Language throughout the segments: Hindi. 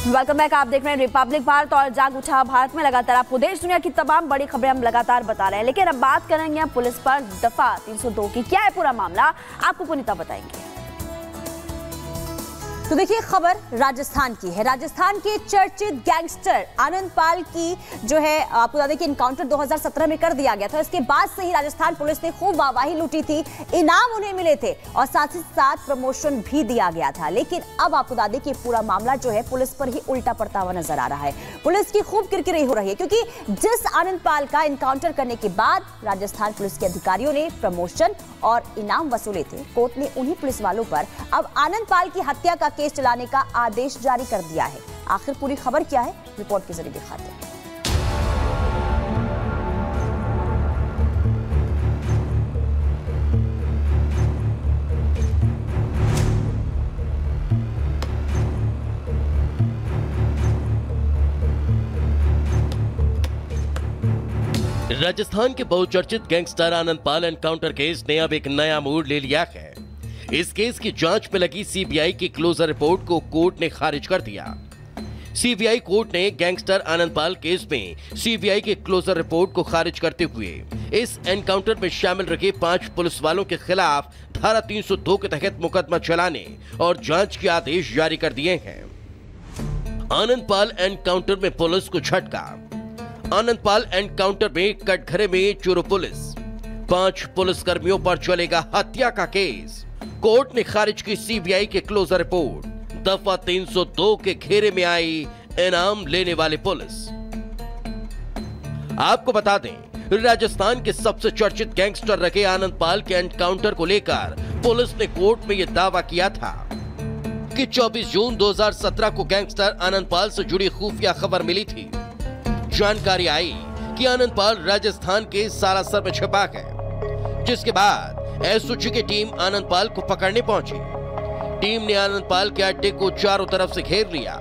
Welcome back. आप देख रहे हैं रिपब्लिक भारत और जाग उठा भारत में लगातार आपको देश दुनिया की तमाम बड़ी खबरें हम लगातार बता रहे हैं, लेकिन अब बात करेंगे हम पुलिस पर दफा 302 की। क्या है पूरा मामला, आपको पुनीता बताएंगे। तो देखिए, खबर राजस्थान की है। राजस्थान के चर्चित गैंगस्टर आनंद पाल की जो है आपको बता दें कि इनकाउंटर 2017 में कर दिया गया था। इसके बाद से ही राजस्थान पुलिस ने खूब वाहवाही लूटी थी, इनाम उन्हें मिले थे और साथ ही साथ प्रमोशन भी दिया गया था। लेकिन अब आपको बता दें कि पूरा मामला जो है पुलिस पर ही उल्टा पड़ता हुआ नजर आ रहा है। पुलिस की खूब किरकिरी हो रही है, क्योंकि जिस आनंद पाल का इनकाउंटर करने के बाद राजस्थान पुलिस के अधिकारियों ने प्रमोशन और इनाम वसूले थे, कोर्ट ने उन्हीं पुलिस वालों पर अब आनंद पाल की हत्या का केस चलाने का आदेश जारी कर दिया है। आखिर पूरी खबर क्या है, रिपोर्ट के जरिए दिखाते हैं। राजस्थान के बहुचर्चित गैंगस्टर आनंद पाल एनकाउंटर केस ने अब एक नया मोड़ ले लिया है। इस केस की जांच में लगी सीबीआई की क्लोजर रिपोर्ट को कोर्ट ने खारिज कर दिया। सीबीआई कोर्ट ने गैंगस्टर आनंद पाल केस में सीबीआई की क्लोजर रिपोर्ट को खारिज करते हुए इस एनकाउंटर में शामिल रखे 5 पुलिस वालों के खिलाफ धारा 302 के तहत मुकदमा चलाने और जांच के आदेश जारी कर दिए हैं। आनंद पाल एनकाउंटर में पुलिस को झटका। आनंद पाल एनकाउंटर में कटघरे में चूरू पुलिस, 5 पुलिसकर्मियों पर चलेगा हत्या का केस। कोर्ट ने खारिज की सीबीआई के क्लोजर रिपोर्ट। दफा 302 के घेरे में आई इनाम लेने वाले पुलिस। आपको बता दें, राजस्थान के सबसे चर्चित गैंगस्टर रखे आनंद पाल के एनकाउंटर को लेकर पुलिस ने कोर्ट में यह दावा किया था कि 24 जून 2017 को गैंगस्टर आनंद पाल से जुड़ी खुफिया खबर मिली थी। जानकारी आई कि आनंद पाल राजस्थान के सालासर में छिपा है, जिसके बाद एसओजी की टीम आनंद पाल को पकड़ने पहुंची। टीम ने आनंद पाल के अड्डे को चारों तरफ से घेर लिया,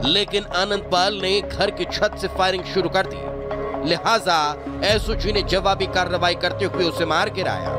लेकिन आनंद पाल ने घर की छत से फायरिंग शुरू कर दी। लिहाजा एसओजी ने जवाबी कार्रवाई करते हुए उसे मार गिराया।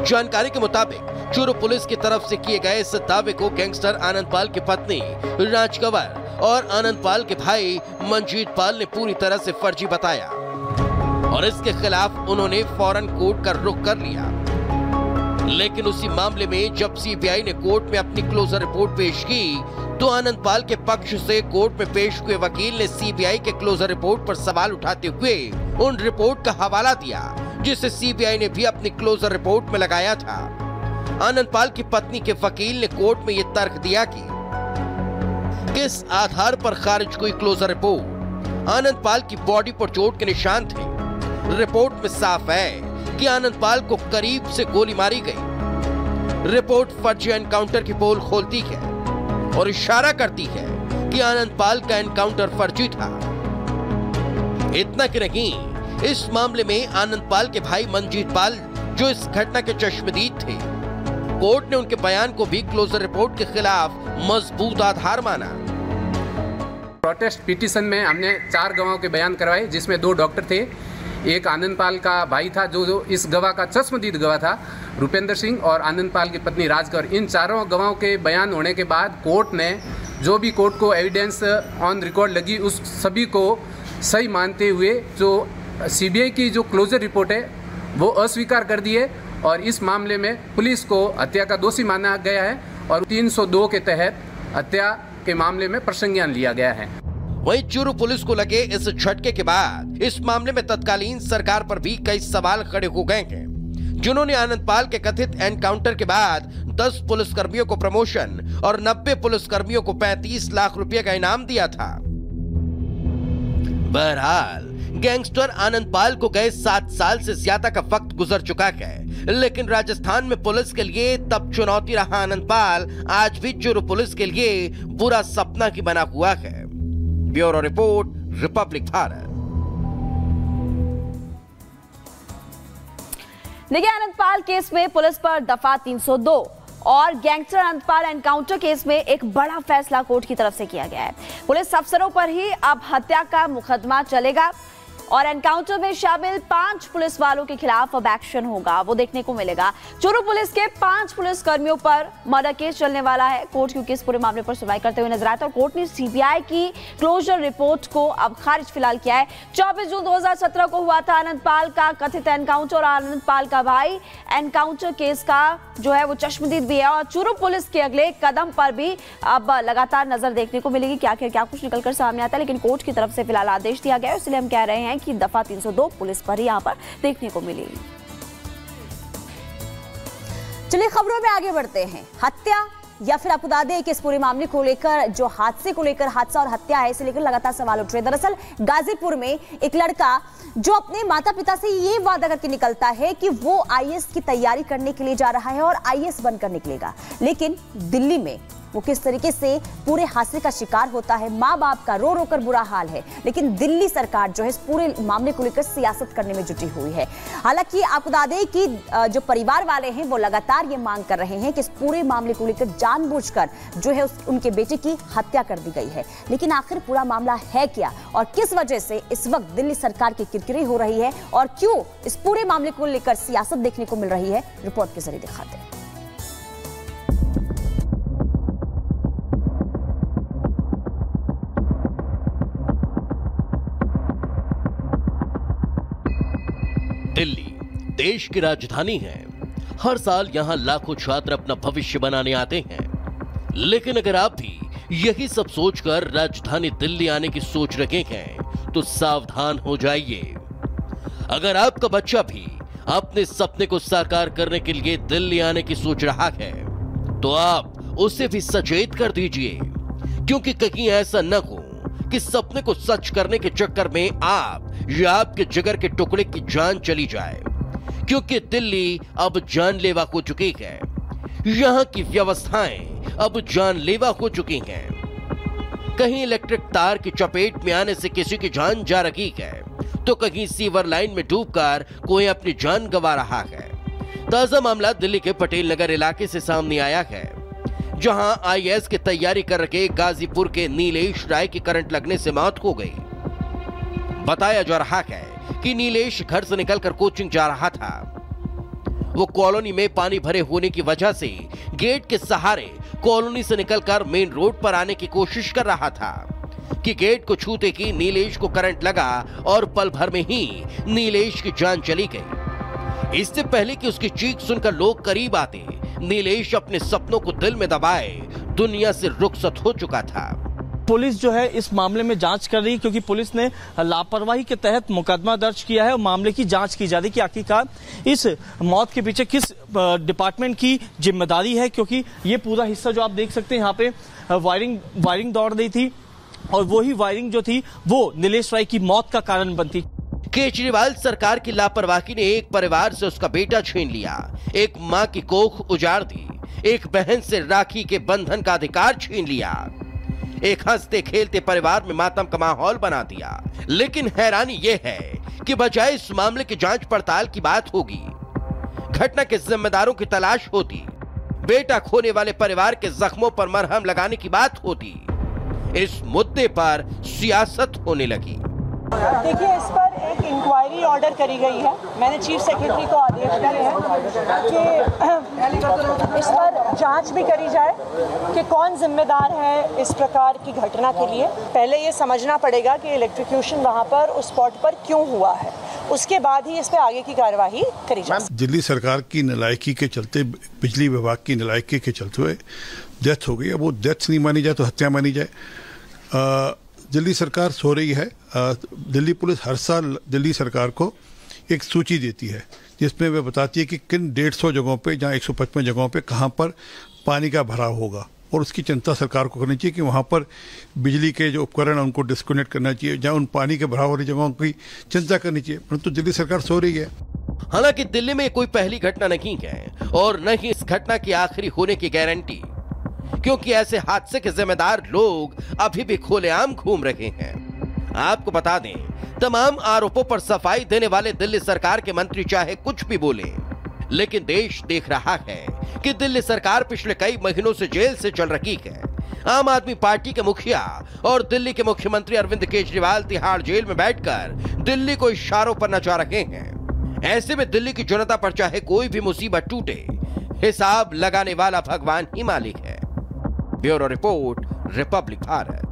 जानकारी के मुताबिक चूरू पुलिस की तरफ से किए गए इस दावे को गैंगस्टर आनंद पाल की पत्नी राज कंवर और आनंद पाल के भाई मंजीत पाल ने पूरी तरह से फर्जी बताया और इसके खिलाफ उन्होंने फौरन कोर्ट का रुख कर लिया। लेकिन उसी मामले में जब सीबीआई ने कोर्ट में अपनी क्लोजर रिपोर्ट पेश की, तो आनंद पाल के पक्ष से कोर्ट में पेश हुए वकील ने सीबीआई के क्लोजर रिपोर्ट पर सवाल उठाते हुए उन रिपोर्ट का हवाला दिया, जिसे सीबीआई ने भी अपनी क्लोजर रिपोर्ट में लगाया था। आनंद पाल की पत्नी के वकील ने कोर्ट में यह तर्क दिया कि किस आधार पर खारिज हुई क्लोजर रिपोर्ट। आनंद पाल की बॉडी पर चोट के निशान थे। रिपोर्ट में साफ है कि आनंद पाल को करीब से गोली मारी गई। रिपोर्ट फर्जी एनकाउंटर की पोल खोलती है और इशारा करती है कि आनंद पाल का एनकाउंटर फर्जी था। इतना कि नहीं, इस मामले में आनंद पाल के भाई मंजीत पाल, जो इस घटना के चश्मदीद थे, कोर्ट ने उनके बयान को भी क्लोजर रिपोर्ट के खिलाफ मजबूत आधार माना। प्रोटेस्ट पिटीशन में हमने 4 गवाहों के बयान करवाए, जिसमें 2 डॉक्टर थे। एक आनंद पाल का भाई था जो इस गवाह का चश्मदीद गवाह था, रुपेंद्र सिंह, और आनंद पाल की पत्नी राजकौर। इन चारों गवाहों के बयान होने के बाद कोर्ट ने जो भी कोर्ट को एविडेंस ऑन रिकॉर्ड लगी, उस सभी को सही मानते हुए जो सीबीआई की जो क्लोजर रिपोर्ट है वो अस्वीकार कर दी है और इस मामले में पुलिस को हत्या का दोषी माना गया है और 302 के तहत हत्या के मामले में प्रसंज्ञान लिया गया है। वहीं चूरू पुलिस को लगे इस झटके के बाद इस मामले में तत्कालीन सरकार पर भी कई सवाल खड़े हो गए हैं, जिन्होंने आनंद पाल के कथित एनकाउंटर के बाद 10 पुलिसकर्मियों को प्रमोशन और 90 पुलिसकर्मियों को 35 लाख रुपए का इनाम दिया था। बहरहाल गैंगस्टर आनंद पाल को गए 7 साल से ज्यादा का वक्त गुजर चुका है, लेकिन राजस्थान में पुलिस के लिए तब चुनौती रहा आनंद पाल आज भी चूरू पुलिस के लिए बुरा सपना की बना हुआ है। Bureau report, Republic Bharat. देखिए, आनंद पाल केस में पुलिस पर दफा 302 और गैंगस्टर आनंद पाल एनकाउंटर केस में एक बड़ा फैसला कोर्ट की तरफ से किया गया है। पुलिस अफसरों पर ही अब हत्या का मुकदमा चलेगा और एनकाउंटर में शामिल 5 पुलिस वालों के खिलाफ अब एक्शन होगा, वो देखने को मिलेगा। चूरू पुलिस के 5 पुलिस कर्मियों पर मर्डर केस चलने वाला है। कोर्ट क्योंकि इस पूरे मामले पर सुनवाई करते हुए नजर आया था और कोर्ट ने सीबीआई की क्लोजर रिपोर्ट को अब खारिज फिलहाल किया है। 24 जून 2017 को हुआ था आनंदपाल का कथित एनकाउंटर और आनंदपाल का भाई एनकाउंटर केस का जो है वो चश्मदीद भी है और चूरू पुलिस के अगले कदम पर भी अब लगातार नजर देखने को मिलेगी कि आखिर क्या कुछ निकलकर सामने आता है। लेकिन कोर्ट की तरफ से फिलहाल आदेश दिया गया है, इसलिए हम कह रहे हैं कि दफा 302 पुलिस पर ही यहाँ पर देखने को मिलेगी। चलिए खबरों में आगे बढ़ते हैं। हत्या या फिर आपको बता दें कि इस पूरे मामले को लेकर जो हादसा और हत्या है, इसे लेकर लगातार सवाल उठ रहे हैं। दरअसल गाजीपुर में एक लड़का जो अपने माता पिता से ये वादा करके निकलता है कि वो आईएएस की तैयारी करने के लिए जा रहा है और आईएएस बनकर निकलेगा, लेकिन दिल्ली में वो किस तरीके से पूरे हादसे का शिकार होता है। माँ बाप का रो रो कर बुरा हाल है, लेकिन दिल्ली सरकार जो है इस पूरे मामले को लेकर सियासत करने में जुटी हुई है। हालांकि आपको बता दें कि जो परिवार वाले हैं वो लगातार ये मांग कर रहे हैं कि इस पूरे मामले को लेकर जानबूझकर जो है उनके बेटे की हत्या कर दी गई है। लेकिन आखिर पूरा मामला है क्या और किस वजह से इस वक्त दिल्ली सरकार की किरकिरी हो रही है और क्यों इस पूरे मामले को लेकर सियासत देखने को मिल रही है, रिपोर्ट के जरिए दिखाते हैं। दिल्ली देश की राजधानी है। हर साल यहां लाखों छात्र अपना भविष्य बनाने आते हैं, लेकिन अगर आप भी यही सब सोचकर राजधानी दिल्ली आने की सोच रखे हैं तो सावधान हो जाइए। अगर आपका बच्चा भी अपने सपने को साकार करने के लिए दिल्ली आने की सोच रहा है तो आप उसे भी सचेत कर दीजिए, क्योंकि कहीं ऐसा न हो कि सपने को सच करने के चक्कर में आप या आपके जिगर के टुकड़े की जान चली जाए, क्योंकि दिल्ली अब जानलेवा हो चुकी है। यहां की व्यवस्थाएं अब जानलेवा हो चुकी हैं। कहीं इलेक्ट्रिक तार की चपेट में आने से किसी की जान जा रही है तो कहीं सीवर लाइन में डूबकर कोई अपनी जान गंवा रहा है। ताजा मामला दिल्ली के पटेल नगर इलाके से सामने आया है, जहां आईएएस की तैयारी कर रहे गाजीपुर के नीलेश राय की करंट लगने से मौत हो गई। बताया जा रहा है कि नीलेश घर से निकलकर कोचिंग जा रहा था। वो कॉलोनी में पानी भरे होने की वजह से गेट के सहारे कॉलोनी से निकलकर मेन रोड पर आने की कोशिश कर रहा था कि गेट को छूते ही नीलेश को करंट लगा और पल भर में ही नीलेश की जान चली गई। इससे पहले कि उसकी चीख सुनकर लोग करीब आते, नीलेश अपने सपनों को दिल में दबाए दुनिया से रुखसत हो चुका था। पुलिस जो है इस मामले में जांच कर रही है, क्योंकि पुलिस ने लापरवाही के तहत मुकदमा दर्ज किया है और मामले की जांच की जा रही है कि आखिरकार इस मौत के पीछे किस डिपार्टमेंट की जिम्मेदारी है। क्योंकि ये पूरा हिस्सा जो आप देख सकते हैं यहाँ पे वायरिंग दौड़ रही थी और वही वायरिंग जो थी वो नीलेश राय की मौत का कारण बनती। केजरीवाल सरकार की लापरवाही ने एक परिवार से उसका बेटा छीन लिया, एक मां की कोख उजाड़ दी, एक बहन से राखी के बंधन का अधिकार छीन लिया, एक हंसते खेलते परिवार में मातम का माहौल बना दिया। लेकिन हैरानी यह है कि बजाय इस मामले की जांच पड़ताल की बात होगी, घटना के जिम्मेदारों की तलाश होती, बेटा खोने वाले परिवार के जख्मों पर मरहम लगाने की बात होती, इस मुद्दे पर सियासत होने लगी। देखिए, इस पर एक इंक्वायरी ऑर्डर करी गई है। मैंने चीफ सेक्रेटरी को आदेश दिए हैं कि इस पर जांच भी करी जाए कि कौन जिम्मेदार है इस प्रकार की घटना के लिए। पहले ये समझना पड़ेगा कि इलेक्ट्रिक्यूशन वहाँ पर उस स्पॉट पर क्यों हुआ है, उसके बाद ही इस पर आगे की कार्यवाही करी जाए। दिल्ली सरकार की नालायकी के चलते, बिजली विभाग की नालायकी के चलते हुए डेथ हो गई। अब वो डेथ नहीं मानी जाए तो हत्या मानी जाए। दिल्ली सरकार सो रही है। दिल्ली पुलिस हर साल दिल्ली सरकार को एक सूची देती है जिसमें वह बताती है कि किन 150 जगहों पे, जहाँ 155 जगहों पे कहाँ पर पानी का भराव होगा, और उसकी चिंता सरकार को करनी चाहिए कि वहाँ पर बिजली के जो उपकरण हैं उनको डिस्कनेक्ट करना चाहिए, जहाँ उन पानी के भराव वाली जगहों की चिंता करनी चाहिए। परंतु दिल्ली सरकार सो रही है। हालांकि दिल्ली में कोई पहली घटना नहीं है और न ही इस घटना की आखिरी होने की गारंटी, क्योंकि ऐसे हादसे के जिम्मेदार लोग अभी भी खुलेआम घूम रहे हैं। आपको बता दें, तमाम आरोपों पर सफाई देने वाले दिल्ली सरकार के मंत्री चाहे कुछ भी बोले, लेकिन देश देख रहा है कि दिल्ली सरकार पिछले कई महीनों से जेल से चल रही है। आम आदमी पार्टी के मुखिया और दिल्ली के मुख्यमंत्री अरविंद केजरीवाल तिहाड़ जेल में बैठकर दिल्ली को इशारों पर नचा रहे हैं। ऐसे में दिल्ली की जनता पर चाहे कोई भी मुसीबत टूटे, हिसाब लगाने वाला भगवान ही मालिक है। Bureau report, Republic Bharat.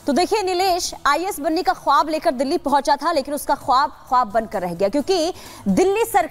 तो देखिए नीलेश, आईएएस बनने का ख्वाब लेकर दिल्ली पहुंचा था, लेकिन उसका ख्वाब बनकर रह गया, क्योंकि दिल्ली सरकार